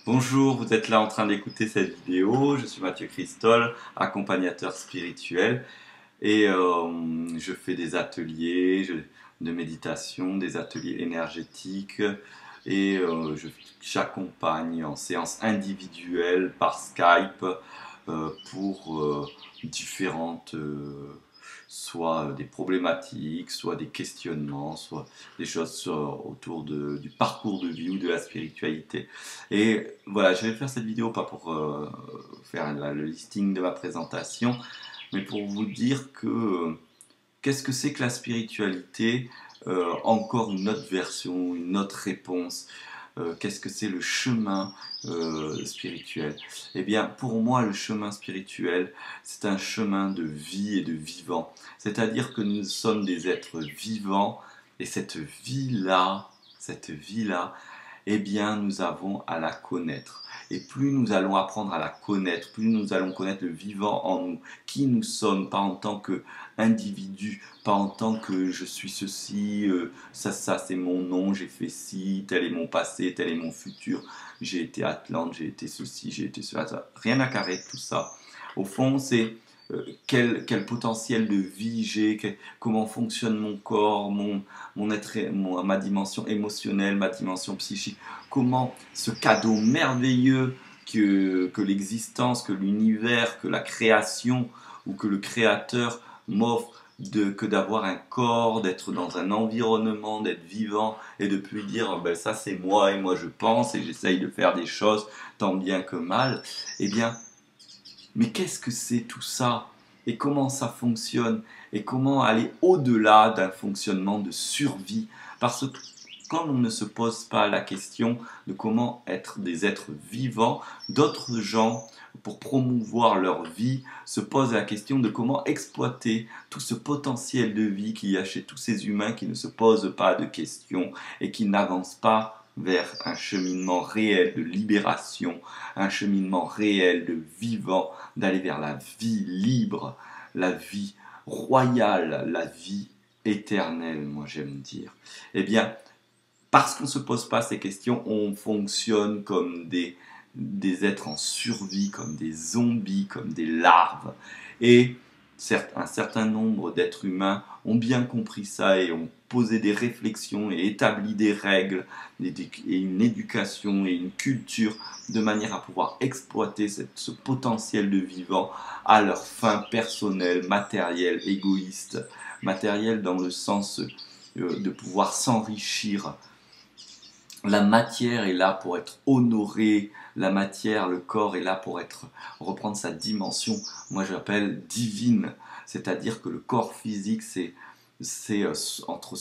Bonjour, vous êtes là en train d'écouter cette vidéo. Je suis Mathieu Christol, accompagnateur spirituel et je fais des ateliers de méditation, des ateliers énergétiques et j'accompagne en séance individuelle par Skype pour différentes soit des problématiques, soit des questionnements, soit des choses autour du parcours de vie ou de la spiritualité. Et voilà, je vais faire cette vidéo pas pour faire le listing de ma présentation, mais pour vous dire que qu'est-ce que c'est que la spiritualité. Encore une autre version, une autre réponse. Qu'est-ce que c'est le chemin spirituel? Eh bien, pour moi, le chemin spirituel, c'est un chemin de vie et de vivant. C'est-à-dire que nous sommes des êtres vivants et cette vie-là, eh bien, nous avons à la connaître. Et plus nous allons apprendre à la connaître, plus nous allons connaître le vivant en nous, qui nous sommes, pas en tant qu'individu, pas en tant que je suis ceci, ça c'est mon nom, j'ai fait ci, tel est mon passé, tel est mon futur, j'ai été Atlante, j'ai été ceci, j'ai été cela, rien à carrer de tout ça. Au fond, c'est quel potentiel de vie j'ai, comment fonctionne mon corps, ma dimension émotionnelle, ma dimension psychique, comment ce cadeau merveilleux que l'existence, que l'univers, que la création ou que le créateur m'offre que d'avoir un corps, d'être dans un environnement, d'être vivant et de puis dire ben ça c'est moi et moi je pense et j'essaye de faire des choses tant bien que mal. Eh bien, mais qu'est-ce que c'est tout ça? Et comment ça fonctionne? Et comment aller au-delà d'un fonctionnement de survie? Parce que quand on ne se pose pas la question de comment être des êtres vivants, d'autres gens, pour promouvoir leur vie, se posent la question de comment exploiter tout ce potentiel de vie qu'il y a chez tous ces humains qui ne se posent pas de questions et qui n'avancent pas vers un cheminement réel de libération, un cheminement réel de vivant, d'aller vers la vie libre, la vie royale, la vie éternelle, moi j'aime dire. Eh bien, parce qu'on ne se pose pas ces questions, on fonctionne comme des êtres en survie, comme des zombies, comme des larves. Et un certain nombre d'êtres humains ont bien compris ça et ont posé des réflexions et établi des règles et une éducation et une culture de manière à pouvoir exploiter ce potentiel de vivant à leur fin personnelle, matérielle, égoïste. Matérielle dans le sens de pouvoir s'enrichir. La matière est là pour être honorée, la matière, le corps est là pour reprendre sa dimension, moi j'appelle divine, c'est-à-dire que le corps physique c'est entre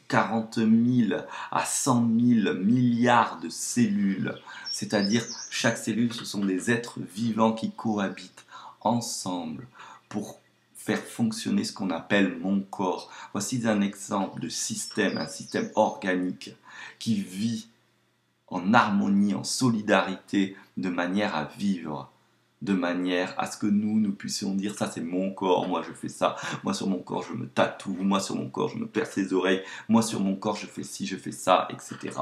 40 000 à 100 000 milliards de cellules, c'est-à-dire chaque cellule ce sont des êtres vivants qui cohabitent ensemble pour faire fonctionner ce qu'on appelle mon corps. Voici un exemple de système, un système organique qui vit en harmonie, en solidarité, de manière à vivre, de manière à ce que nous puissions dire ça c'est mon corps, moi je fais ça, moi sur mon corps je me tatoue, moi sur mon corps je me perce les oreilles, moi sur mon corps je fais ci, je fais ça, etc.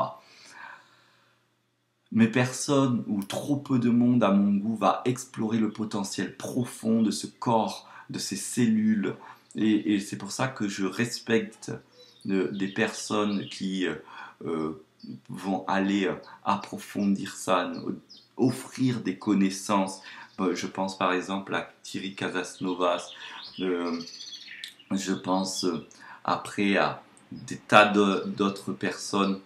Mais personne ou trop peu de monde à mon goût va explorer le potentiel profond de ce corps, de ces cellules. Et c'est pour ça que je respecte des personnes qui vont aller approfondir ça, offrir des connaissances. Je pense par exemple à Thierry Casasnovas, je pense après à des tas d'autres personnes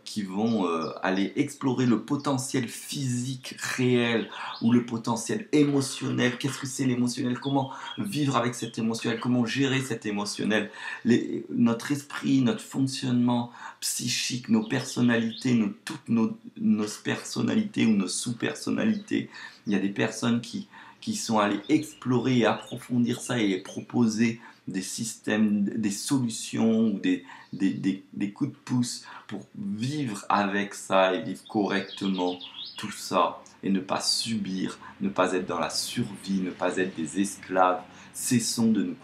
qui vont aller explorer le potentiel physique réel ou le potentiel émotionnel. Qu'est-ce que c'est l'émotionnel? Comment vivre avec cet émotionnel? Comment gérer cet émotionnel? Notre esprit, notre fonctionnement psychique, nos personnalités, toutes nos personnalités ou nos sous-personnalités. Il y a des personnes qui sont allées explorer et approfondir ça et proposer des systèmes, des solutions ou des coups de pouce pour vivre avec ça et vivre correctement tout ça et ne pas subir, ne pas être dans la survie, ne pas être des esclaves. Cessons de nous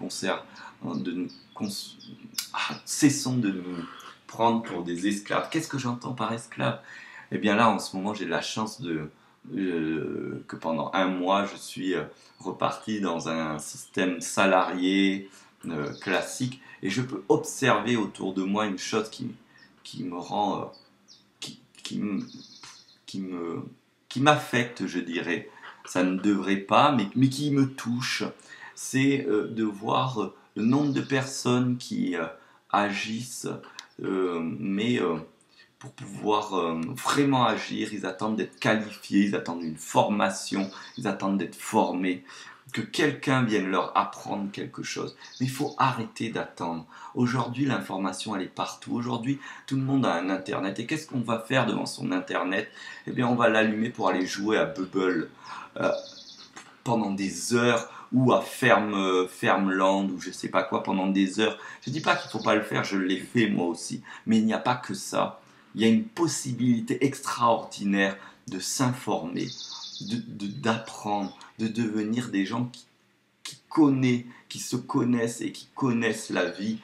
cessons de nous prendre pour des esclaves. Qu'est-ce que j'entends par esclave? Eh bien là, en ce moment, j'ai la chance que pendant un mois, je suis reparti dans un système salarié classique et je peux observer autour de moi une chose qui me rend, qui me, qui me, qui m'affecte, je dirais. Ça ne devrait pas, mais qui me touche. C'est de voir le nombre de personnes qui agissent, mais pour pouvoir vraiment agir, ils attendent d'être qualifiés, ils attendent une formation, ils attendent d'être formés, que quelqu'un vienne leur apprendre quelque chose. Mais il faut arrêter d'attendre. Aujourd'hui, l'information, elle est partout. Aujourd'hui, tout le monde a un Internet. Et qu'est-ce qu'on va faire devant son Internet? Eh bien, on va l'allumer pour aller jouer à Bubble euh, pendant des heures ou à Fermland ou je sais pas quoi pendant des heures. Je dis pas qu'il faut pas le faire, je l'ai fait moi aussi. Mais il n'y a pas que ça. Il y a une possibilité extraordinaire de s'informer, d'apprendre, de devenir des gens qui se connaissent et qui connaissent la vie,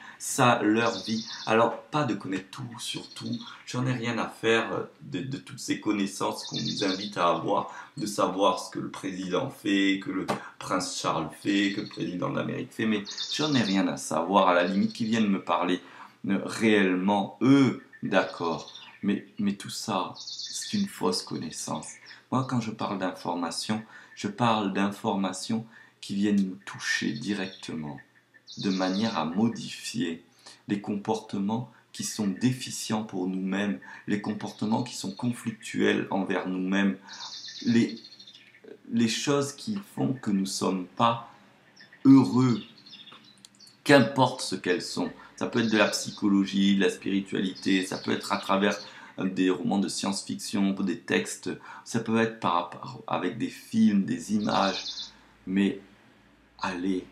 leur vie. Alors, pas de connaître tout sur tout, j'en ai rien à faire de toutes ces connaissances qu'on nous invite à avoir, de savoir ce que le président fait, que le prince Charles fait, que le président d'Amérique fait, mais j'en ai rien à savoir, à la limite qu'ils viennent me parler réellement, eux, d'accord, mais tout ça, c'est une fausse connaissance. Moi, quand je parle d'informations qui viennent nous toucher directement, de manière à modifier les comportements qui sont déficients pour nous-mêmes, les comportements qui sont conflictuels envers nous-mêmes, les choses qui font que nous ne sommes pas heureux, qu'importe ce qu'elles sont. Ça peut être de la psychologie, de la spiritualité, ça peut être à travers des romans de science-fiction, des textes, ça peut être avec des films, des images, mais allez,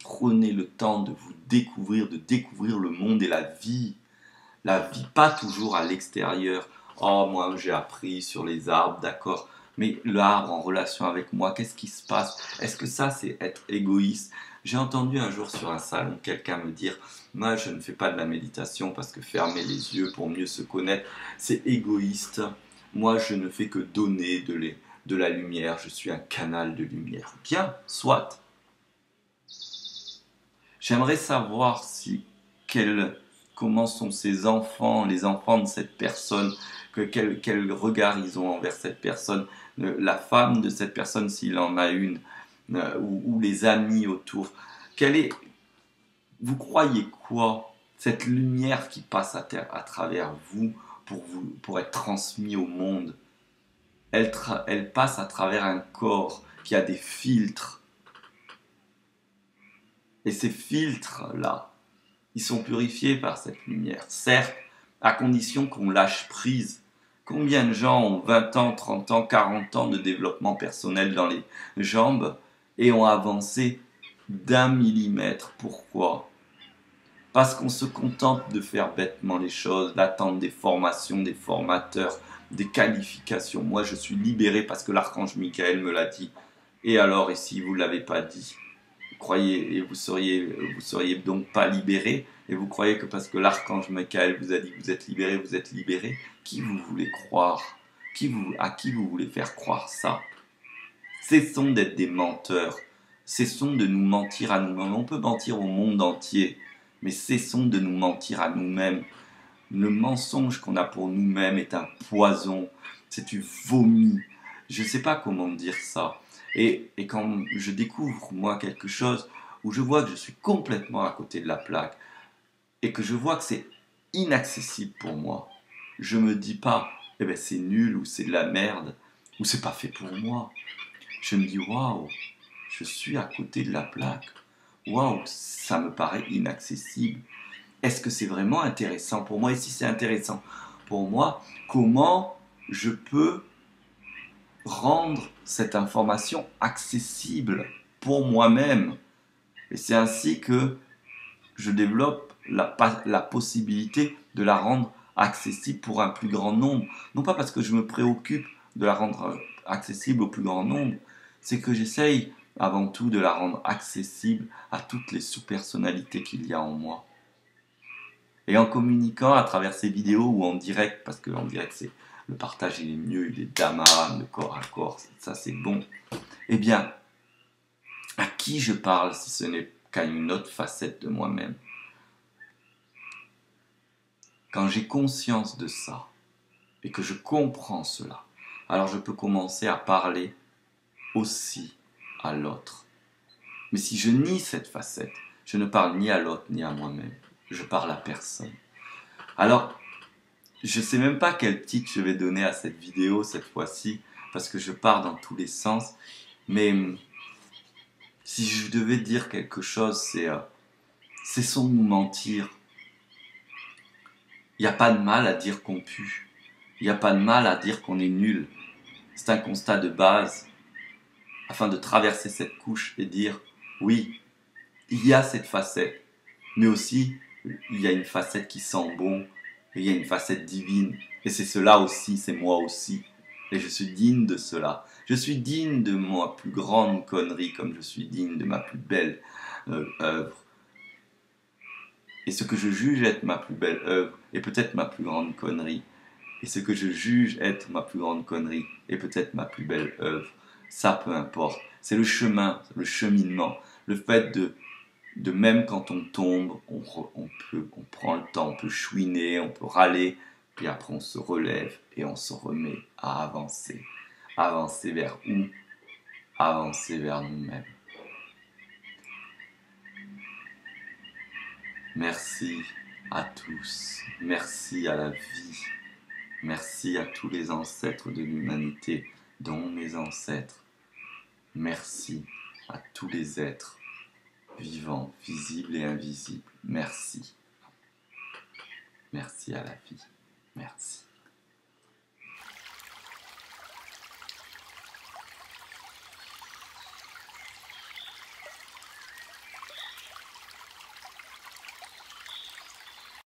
prenez le temps de vous découvrir, de découvrir le monde et la vie. La vie, pas toujours à l'extérieur. Oh, moi j'ai appris sur les arbres, d'accord. Mais l'arbre en relation avec moi, qu'est-ce qui se passe? Est-ce que ça, c'est être égoïste? J'ai entendu un jour sur un salon quelqu'un me dire, moi je ne fais pas de la méditation parce que fermer les yeux pour mieux se connaître, c'est égoïste. Moi je ne fais que donner de la lumière, je suis un canal de lumière. Bien, soit. J'aimerais savoir comment sont ces enfants, les enfants de cette personne, quel regard ils ont envers cette personne, la femme de cette personne s'il en a une, ou les amis autour. Vous croyez quoi? Cette lumière qui passe à travers vous pour être transmise au monde, elle passe à travers un corps qui a des filtres. Et ces filtres-là, ils sont purifiés par cette lumière. Certes, à condition qu'on lâche prise. Combien de gens ont 20 ans, 30 ans, 40 ans de développement personnel dans les jambes et ont avancé d'1 millimètre? Pourquoi? Parce qu'on se contente de faire bêtement les choses, d'attendre des formations, des formateurs, des qualifications. Moi, je suis libéré parce que l'archange Michael me l'a dit. Et alors, et si vous ne l'avez pas dit? Croyez et vous seriez donc pas libéré, et vous croyez que parce que l'archange Michael vous a dit que vous êtes libéré, qui vous voulez croire? À qui vous voulez faire croire ça? Cessons d'être des menteurs, cessons de nous mentir à nous-mêmes. On peut mentir au monde entier, mais cessons de nous mentir à nous-mêmes. Le mensonge qu'on a pour nous-mêmes est un poison, c'est du vomi. Je ne sais pas comment dire ça. Et quand je découvre, moi, quelque chose où je vois que je suis complètement à côté de la plaque et que je vois que c'est inaccessible pour moi, je me dis pas, eh ben c'est nul ou c'est de la merde ou c'est pas fait pour moi. Je me dis, waouh, je suis à côté de la plaque. Waouh, ça me paraît inaccessible. Est-ce que c'est vraiment intéressant pour moi? Et si c'est intéressant pour moi, comment je peux rendre cette information accessible pour moi-même? Et c'est ainsi que je développe la possibilité de la rendre accessible pour un plus grand nombre. Non pas parce que je me préoccupe de la rendre accessible au plus grand nombre, c'est que j'essaye avant tout de la rendre accessible à toutes les sous-personnalités qu'il y a en moi. Et en communiquant à travers ces vidéos ou en direct, parce qu'en direct c'est le partage il est mieux, il est d'âme à âme, de corps à corps, ça c'est bon. Eh bien, à qui je parle si ce n'est qu'à une autre facette de moi-même? Quand j'ai conscience de ça, et que je comprends cela, alors je peux commencer à parler aussi à l'autre. Mais si je nie cette facette, je ne parle ni à l'autre ni à moi-même. Je parle à personne. Alors, je ne sais même pas quel titre je vais donner à cette vidéo cette fois-ci, parce que je pars dans tous les sens. Mais si je devais dire quelque chose, c'est cessons de nous mentir. Il n'y a pas de mal à dire qu'on pue. Il n'y a pas de mal à dire qu'on est nul. C'est un constat de base, afin de traverser cette couche et dire, oui, il y a cette facette, mais aussi, il y a une facette qui sent bon, il y a une facette divine, et c'est cela aussi, c'est moi aussi, et je suis digne de cela. Je suis digne de ma plus grande connerie, comme je suis digne de ma plus belle œuvre. Et ce que je juge être ma plus belle œuvre, est peut-être ma plus grande connerie. Et ce que je juge être ma plus grande connerie, est peut-être ma plus belle œuvre. Ça, peu importe. C'est le chemin, le cheminement. Le fait de même quand on tombe, on prend le temps, on peut chouiner, on peut râler, puis après on se relève et on se remet à avancer. Avancer vers où? Avancer vers nous-mêmes. Merci à tous. Merci à la vie. Merci à tous les ancêtres de l'humanité, dont mes ancêtres. Merci à tous les êtres vivants, visibles et invisibles. Merci. Merci à la vie. Merci.